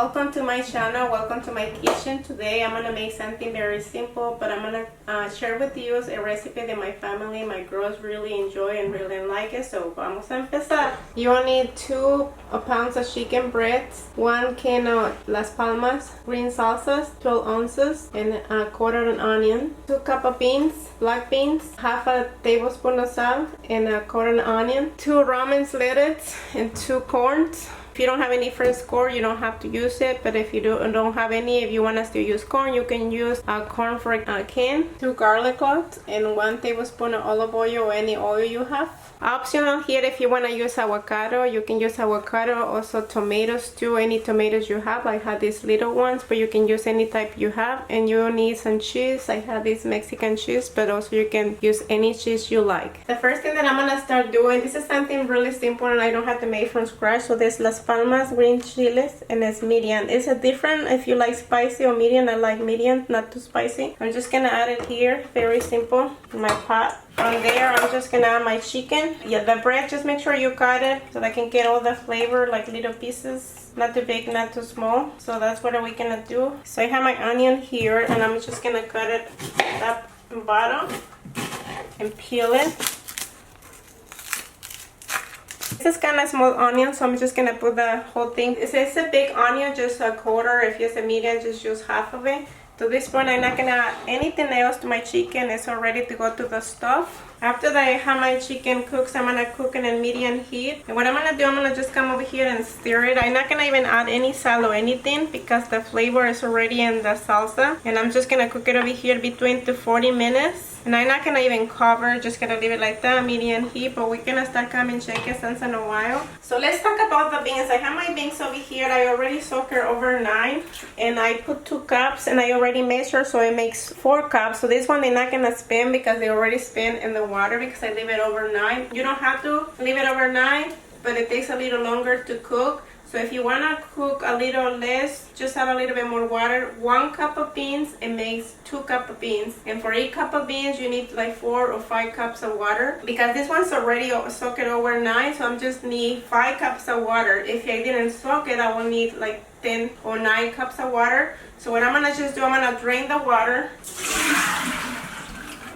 welcome to my channel, welcome to my kitchen. Today I'm gonna make something very simple, but I'm gonna share with you a recipe that my family, my girls really enjoy and really like it. So vamos a empezar. You will need 2 pounds of chicken breasts, 1 can of Las Palmas green salsas, 12 ounces, and a quarter of an onion, 2 cups of beans, black beans, half a tablespoon of salt, and a quarter of an onion, 2 ramen liddeds, and 2 corns. If you don't have any fresh corn, you don't have to use it, but if you don't have any, if you want us to use corn, you can use corn for a can, 2 garlic cloves, and 1 tablespoon of olive oil or any oil you have. Optional here, if you want to use avocado, you can use avocado, also tomatoes too, any tomatoes you have. I have these little ones, but you can use any type you have. And you need some cheese. I have this Mexican cheese, but also you can use any cheese you like. The first thing that I'm gonna start doing, this is something really simple and I don't have to make from scratch. So there's Las Palmas green chiles and it's medium. It's a different if you like spicy or medium. I like medium, not too spicy. I'm just gonna add it here, very simple, in my pot. From there, I'm just gonna add my chicken. Yeah, the bread, just make sure you cut it so that I can get all the flavor, like little pieces, not too big, not too small. So that's what we're gonna do. So I have my onion here and I'm just gonna cut it up and bottom and peel it. This is kind of small onion, so I'm just gonna put the whole thing. If it's a big onion, just a quarter. If it's a medium, just use half of it. To this point, I'm not gonna add anything else to my chicken. It's all ready to go to the stove. After that, I have my chicken cooked, I'm gonna cook it in medium heat. And what I'm gonna do, I'm gonna just come over here and stir it. I'm not gonna even add any salt or anything because the flavor is already in the salsa. And I'm just gonna cook it over here between 40 minutes. And I'm not gonna even cover, just gonna leave it like that, medium heat. But we're gonna start coming chicken once in a while. So let's talk about the beans. I have my beans over here. I already soaked it overnight. And I put 2 cups and I already measured, so it makes 4 cups. So this one they're not gonna spin because they already spin in the water because I leave it overnight. You don't have to leave it overnight, but it takes a little longer to cook. So if you want to cook a little less, just add a little bit more water. 1 cup of beans, it makes 2 cups of beans. And for 8 cups of beans, you need like 4 or 5 cups of water. Because this one's already soaked overnight, so I'm just need 5 cups of water. If I didn't soak it, I will need like 10 or 9 cups of water. So what I'm going to just do, I'm going to drain the water.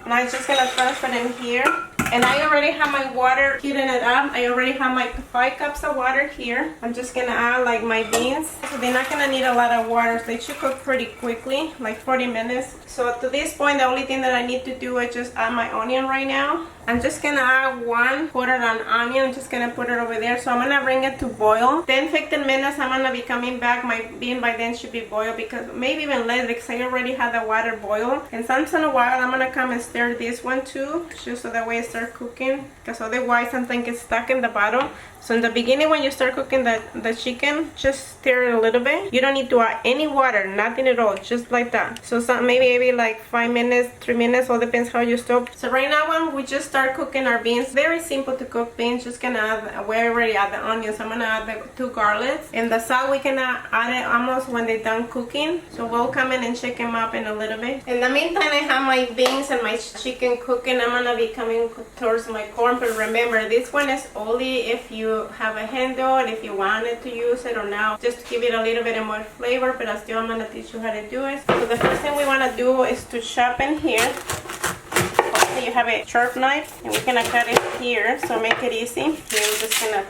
And I'm just going to transfer it in here. And I already have my water heating it up. I already have my 5 cups of water here. I'm just gonna add like my beans. So they're not gonna need a lot of water. So they should cook pretty quickly, like 40 minutes. So to this point, the only thing that I need to do is just add my onion right now. I'm just gonna add 1 quarter of an onion. I'm just gonna put it over there. So I'm gonna bring it to boil. 10-15 minutes, I'm gonna be coming back. My bean by then should be boiled, because maybe even less, because I already had the water boiled. And once in a while, I'm gonna come and stir this one too, just so that way it starts cooking, because otherwise something gets stuck in the bottom. So in the beginning, when you start cooking the chicken, just stir it a little bit. You don't need to add any water, nothing at all, just like that. So maybe like 5 minutes, 3 minutes, all depends how you stop. So right now, when we just start cooking our beans, very simple to cook beans. Just gonna add, we already add the onions. I'm gonna add the 2 garlics, and the salt we can add it almost when they're done cooking. So we'll come in and shake them up in a little bit. In the meantime, I have my beans and my chicken cooking. I'm gonna be coming towards my corn, but remember, this one is only if you have a handle, if you wanted to use it or not, just to give it a little bit more flavor. But I'm going to teach you how to do it. So the first thing we want to do is to chop in here. Hopefully you have a sharp knife, and we're going to cut it here, so make it easy. And we're just going to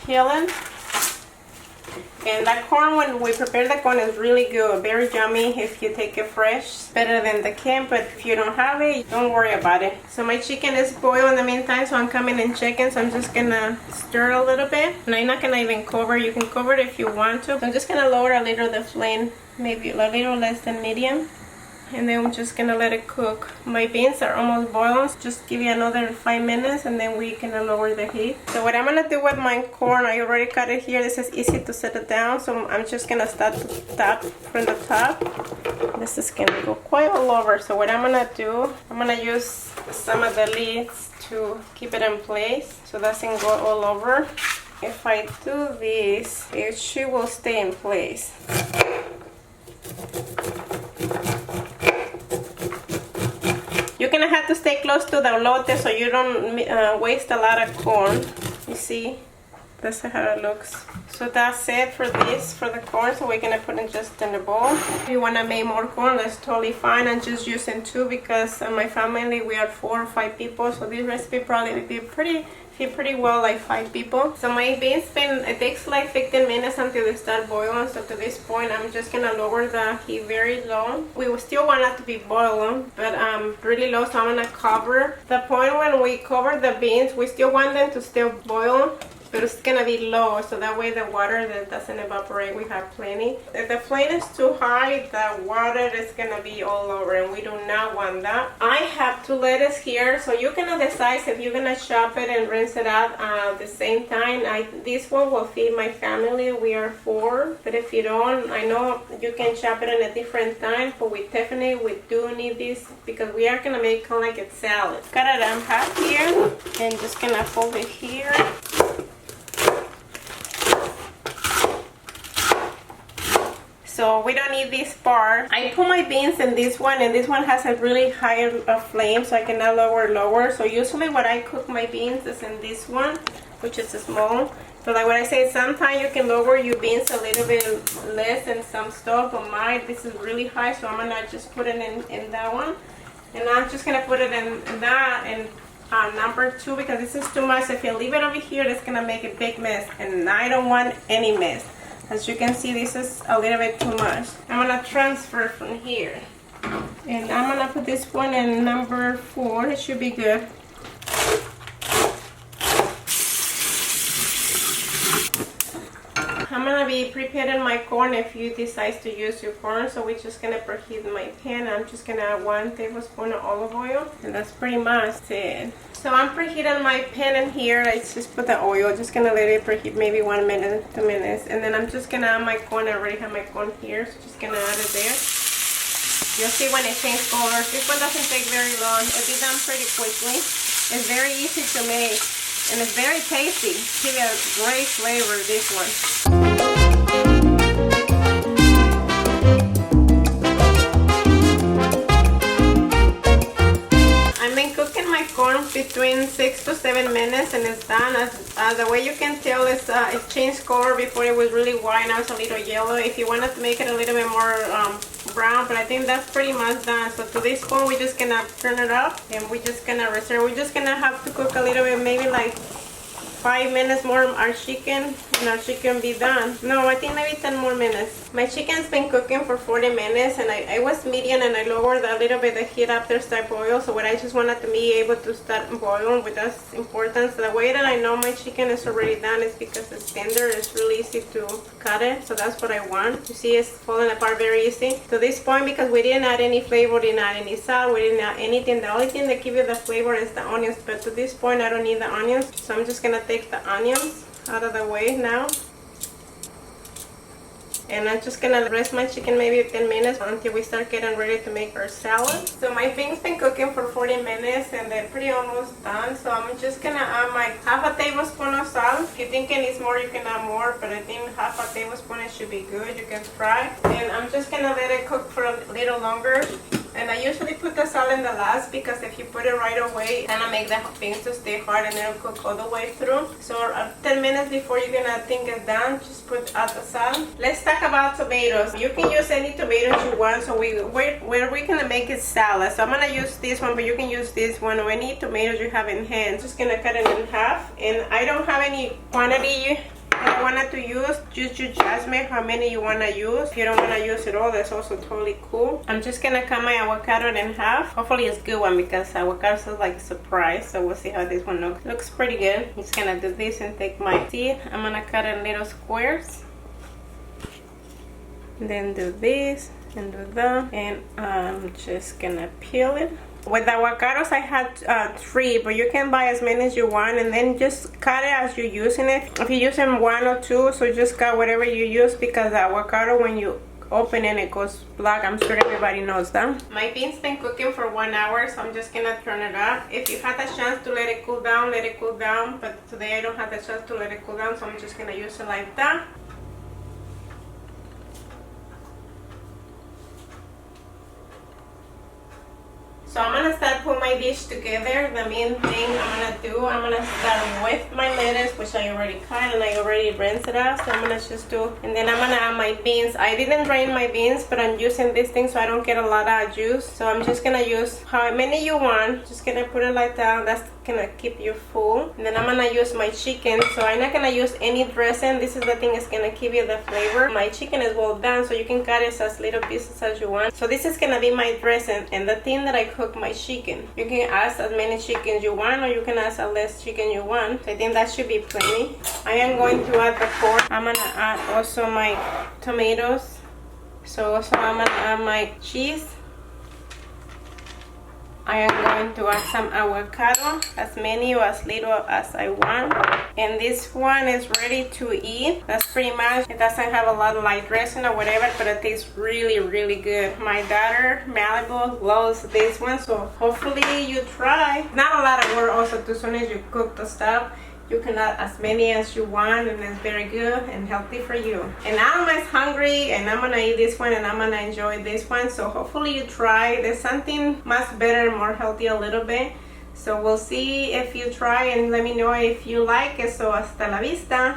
peel it. And that corn, when we prepare the corn, is really good, very yummy if you take it fresh. Better than the can, but if you don't have it, don't worry about it. So my chicken is boiled in the meantime, so I'm coming and checking. So I'm just gonna stir a little bit, and I'm not gonna even cover. You can cover it if you want to. So I'm just gonna lower a little the flame, maybe a little less than medium. And then I'm just gonna let it cook. My beans are almost boiled. Just give it another 5 minutes, and then we can lower the heat. So what I'm gonna do with my corn, I already cut it here. This is easy to set it down. So I'm just gonna start to tap from the top. This is gonna go quite all over. So what I'm gonna do, I'm gonna use some of the lids to keep it in place, so that doesn't go all over. If I do this, she will stay in place. You're gonna have to stay close to the elote so you don't waste a lot of corn. You see, That's how it looks. So that's it for this, for the corn. So we're gonna put it just in the bowl. If you wanna make more corn, that's totally fine. I'm just using 2 because in my family we are 4 or 5 people. So this recipe probably would be fit pretty well like 5 people. So my beans it takes like 15 minutes until they start boiling. So to this point, I'm just gonna lower the heat very low. We will still want it to be boiling, but really low. So I'm gonna cover. The point when we cover the beans, we still want them to still boil, but it's gonna be low, so that way the water that doesn't evaporate, we have plenty. If the flame is too high, the water is gonna be all over, and we do not want that. I have 2 lettuce here, so you can decide if you're gonna chop it and rinse it out at the same time. This one will feed my family. We are 4, but if you don't, I know you can chop it in a different time, but we do need this because we are gonna make kind of like a salad. Cut it in half here, and just gonna fold it here. So we don't need this part. I put my beans in this one, and this one has a really high flame, so I cannot lower. So usually what I cook my beans is in this one, which is small. So like what I say, sometimes you can lower your beans a little bit less in some stuff, but this is really high, so I'm gonna just put it in that one. And I'm just gonna put it in that, and number 2, because this is too much. If you leave it over here, it's gonna make a big mess, and I don't want any mess. As you can see, this is a little bit too much. I'm gonna transfer from here, and I'm gonna put this one in number 4. It should be good. I'm gonna be preparing my corn if you decide to use your corn. So we're just gonna preheat my pan. I'm just gonna add 1 tablespoon of olive oil, and that's pretty much it. So I'm preheating my pan in here. I just put the oil, just gonna let it preheat maybe 1 minute, 2 minutes, and then I'm just gonna add my corn. I already have my corn here, so just gonna add it there. You'll see when it changes colors. This one doesn't take very long. It'll be done pretty quickly. It's very easy to make, and it's very tasty. Give you a great flavor, this one. I've been cooking my corn between 6 to 7 minutes, and it's done. The way you can tell is it changed color. Before it was really white, now it's a little yellow. If you wanted to make it a little bit more brown, but I think that's pretty much done. So to this point, we're just gonna turn it up, and we're just gonna reserve. We're just gonna have to cook a little bit, maybe like 5 minutes more our chicken, and our chicken be done. No, I think maybe 10 more minutes. My chicken's been cooking for 40 minutes, and I was medium, and I lowered a little bit the heat after start boil. So what I just wanted to be able to start boiling, but that's important. So the way that I know my chicken is already done is because it's tender. It's really easy to cut it. So that's what I want. You see, it's falling apart very easy. To this point, because we didn't add any flavor, didn't add any salt, we didn't add anything. The only thing that gives you the flavor is the onions. But to this point, I don't need the onions. So I'm just gonna take the onions out of the way now, and I'm just gonna rest my chicken maybe 10 minutes until we start getting ready to make our salad. So my beans been cooking for 40 minutes, and they're pretty almost done. So I'm just gonna add my half a tablespoon of salt. If you think it needs more, you can add more, but I think half a tablespoon it should be good. You can try, and I'm just gonna let it cook for a little longer. And I usually put the salt in the last, because if you put it right away, it's gonna make the beans to stay hard, and it'll cook all the way through. So 10 minutes before you're gonna think it's done, just add the salt. Let's talk about tomatoes. You can use any tomatoes you want. So where we're gonna make it salad. So I'm gonna use this one, but you can use this one or any tomatoes you have in hand. Just gonna cut it in half, and I don't have any quantity I wanted to use. Just you judge me how many you want to use. If you don't want to use it all, that's also totally cool. I'm just gonna cut my avocado in half. Hopefully it's a good one, because avocado is like a surprise. So we'll see how this one looks. Looks pretty good. I'm just gonna do this and take my seed. I'm gonna cut in little squares, then do this and do that, and I'm just gonna peel it. With the avocados, I had 3, but you can buy as many as you want, and then just cut it as you're using it. If you're using 1 or 2, so just cut whatever you use, because the avocado, when you open it, it goes black. I'm sure everybody knows that. My beans been cooking for 1 hour, so I'm just gonna turn it up. If you had the chance to let it cool down, let it cool down, but today I don't have the chance to let it cool down, so I'm just gonna use it like that. So I'm gonna start putting my my dish together, the main thing I'm gonna do, I'm gonna start with my lettuce, which I already cut and I already rinsed it out. So I'm gonna just do, and then I'm gonna add my beans. I didn't drain my beans, but I'm using this thing so I don't get a lot of juice. So I'm just gonna use how many you want. Just gonna put it like that. That's gonna keep you full. And then I'm gonna use my chicken. So I'm not gonna use any dressing. This is the thing that's gonna give you the flavor. My chicken is well done, so you can cut it as little pieces as you want. So this is gonna be my dressing and the thing that I cook my chicken. You can add as many chickens you want, or you can add as less chicken you want. So I think that should be plenty. I am going to add the pork. I'm gonna add also my tomatoes. So also I'm gonna add my cheese. I am going to add some avocado, as many or as little as I want. And this one is ready to eat. That's pretty much, it doesn't have a lot of like dressing or whatever, but it tastes really, really good. My daughter, Malibu, loves this one, so hopefully you try. Not a lot of work also, as soon as you cook the stuff. You can add as many as you want, and it's very good and healthy for you. And I'm almost hungry, and I'm gonna eat this one, and I'm gonna enjoy this one. So hopefully you try. There's something much better, more healthy a little bit. So we'll see if you try, and let me know if you like it. So hasta la vista.